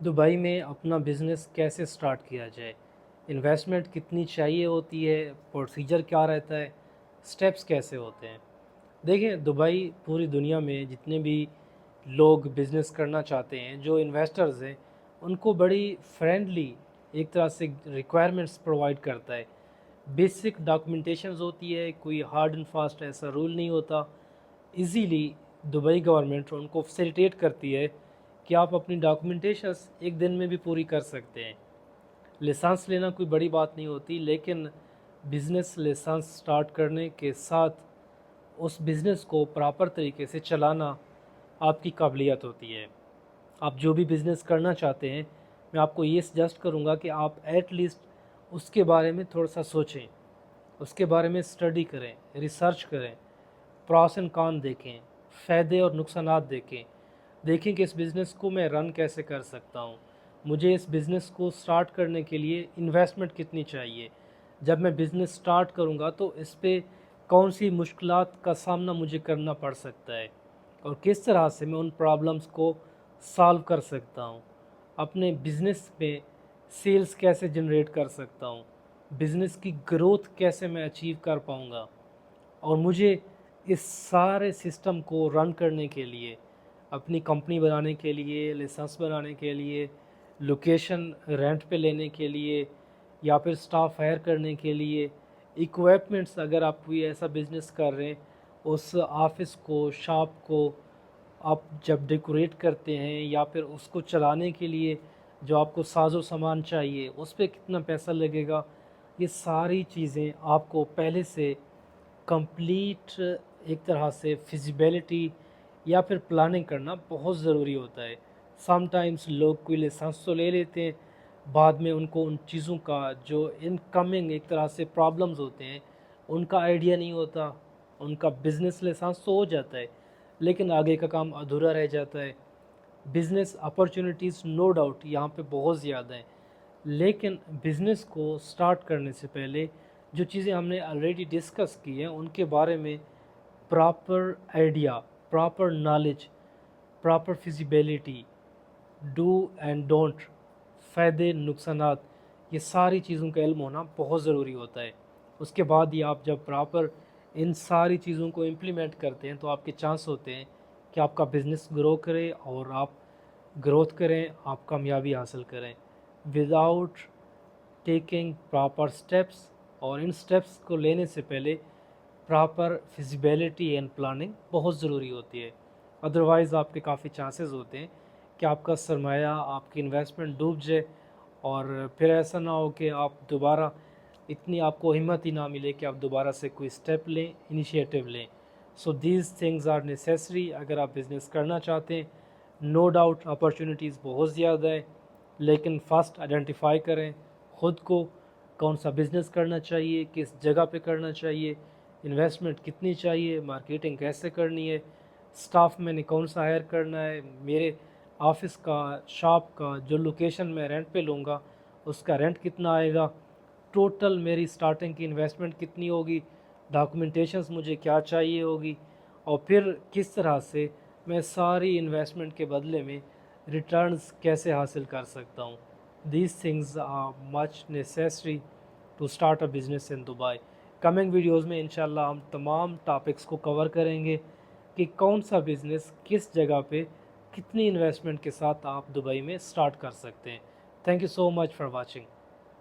Dubai में अपना business कैसे स्टार्ट किया जाए, इन्वेस्टमेंट कितनी चाहिए होती है, प्रोसीजर क्या रहता है, स्टेप्स कैसे होते हैं। देखिए, दुबई पूरी दुनिया में जितने भी लोग बिज़नेस करना चाहते हैं, जो इन्वेस्टर्स हैं, उनको बड़ी फ्रेंडली एक तरह से रिक्वायरमेंट्स प्रोवाइड करता है। बेसिक डॉक्यूमेंटेशंस होती है, कोई हार्ड एंड फास्ट ऐसा रूल नहीं होता। इजीली दुबई गवर्नमेंट उनको फैसिलिटेट करती है कि आप अपनी डॉक्यूमेंटेशंस एक दिन में भी पूरी कर सकते हैं। लाइसेंस लेना कोई बड़ी बात नहीं होती, लेकिन बिज़नेस लाइसेंस स्टार्ट करने के साथ उस बिज़नेस को प्रॉपर तरीके से चलाना आपकी काबिलियत होती है। आप जो भी बिज़नेस करना चाहते हैं, मैं आपको ये सजेस्ट करूँगा कि आप एट लीस्ट उसके बारे में थोड़ा सा सोचें, उसके बारे में स्टडी करें, रिसर्च करें, प्रॉस एंड कॉन देखें, फ़ायदे और नुकसानात देखें। देखें कि इस बिज़नेस को मैं रन कैसे कर सकता हूँ, मुझे इस बिज़नेस को स्टार्ट करने के लिए इन्वेस्टमेंट कितनी चाहिए, जब मैं बिज़नेस स्टार्ट करूँगा तो इस पे कौन सी मुश्किलात का सामना मुझे करना पड़ सकता है और किस तरह से मैं उन प्रॉब्लम्स को सॉल्व कर सकता हूँ। अपने बिज़नेस में सेल्स कैसे जनरेट कर सकता हूँ, बिज़नेस की ग्रोथ कैसे मैं अचीव कर पाऊँगा, और मुझे इस सारे सिस्टम को रन करने के लिए, अपनी कंपनी बनाने के लिए, लाइसेंस बनाने के लिए, लोकेशन रेंट पे लेने के लिए, या फिर स्टाफ हायर करने के लिए, इक्विपमेंट्स, अगर आप कोई ऐसा बिज़नेस कर रहे हैं, उस ऑफ़िस को, शॉप को आप जब डेकोरेट करते हैं या फिर उसको चलाने के लिए जो आपको साजो सामान चाहिए, उस पे कितना पैसा लगेगा, ये सारी चीज़ें आपको पहले से कंप्लीट एक तरह से फिजिबिलिटी या फिर प्लानिंग करना बहुत ज़रूरी होता है। समटाइम्स लोग कोई लाइसेंस तो ले लेते हैं, बाद में उनको उन चीज़ों का जो इनकमिंग एक तरह से प्रॉब्लम्स होते हैं उनका आइडिया नहीं होता। उनका बिज़नेस लाइसेंस तो हो जाता है, लेकिन आगे का काम अधूरा रह जाता है। बिज़नेस अपॉर्चुनिटीज़ नो डाउट यहाँ पे बहुत ज़्यादा हैं, लेकिन बिज़नेस को स्टार्ट करने से पहले जो चीज़ें हमने ऑलरेडी डिस्कस की हैं उनके बारे में proper idea, proper knowledge, proper feasibility, do and don't, फ़ायदे नुकसानात, ये सारी चीज़ों का इल्म होना बहुत ज़रूरी होता है। उसके बाद ही आप जब प्रॉपर इन सारी चीज़ों को इम्प्लीमेंट करते हैं तो आपके चांस होते हैं कि आपका बिज़नेस ग्रो करे और आप ग्रोथ करें, आप कामयाबी हासिल करें विदाउट टेकिंग प्रॉपर स्टेप्स। और इन स्टेप्स को लेने से पहले प्रॉपर फिजिबिलिटी एंड प्लानिंग बहुत ज़रूरी होती है। अदरवाइज़ आपके काफ़ी चांसेस होते हैं कि आपका सरमाया, आपकी इन्वेस्टमेंट डूब जाए और फिर ऐसा ना हो कि आप दोबारा, इतनी आपको हिम्मत ही ना मिले कि आप दोबारा से कोई स्टेप लें, इनिशिएटिव लें। So these things are necessary अगर आप बिज़नेस करना चाहते हैं। नो डाउट अपॉर्चुनिटीज़ बहुत ज़्यादा है, लेकिन फ़र्स्ट आइडेंटिफाई करें ख़ुद को, कौन सा बिज़नेस करना चाहिए, किस जगह पे करना चाहिए, इन्वेस्टमेंट कितनी चाहिए, मार्केटिंग कैसे करनी है, स्टाफ मैंने कौन सा हायर करना है, मेरे ऑफ़िस का, शॉप का जो लोकेशन मैं रेंट पे लूँगा उसका रेंट कितना आएगा, टोटल मेरी स्टार्टिंग की इन्वेस्टमेंट कितनी होगी, डॉक्यूमेंटेशंस मुझे क्या चाहिए होगी, और फिर किस तरह से मैं सारी इन्वेस्टमेंट के बदले में रिटर्न्स कैसे हासिल कर सकता हूँ। These things are much necessary to start a business in Dubai. Coming videos में इंशाल्लाह हम तमाम टॉपिक्स को कवर करेंगे कि कौन सा बिज़नेस किस जगह पे कितनी इन्वेस्टमेंट के साथ आप दुबई में स्टार्ट कर सकते हैं। Thank you so much for watching.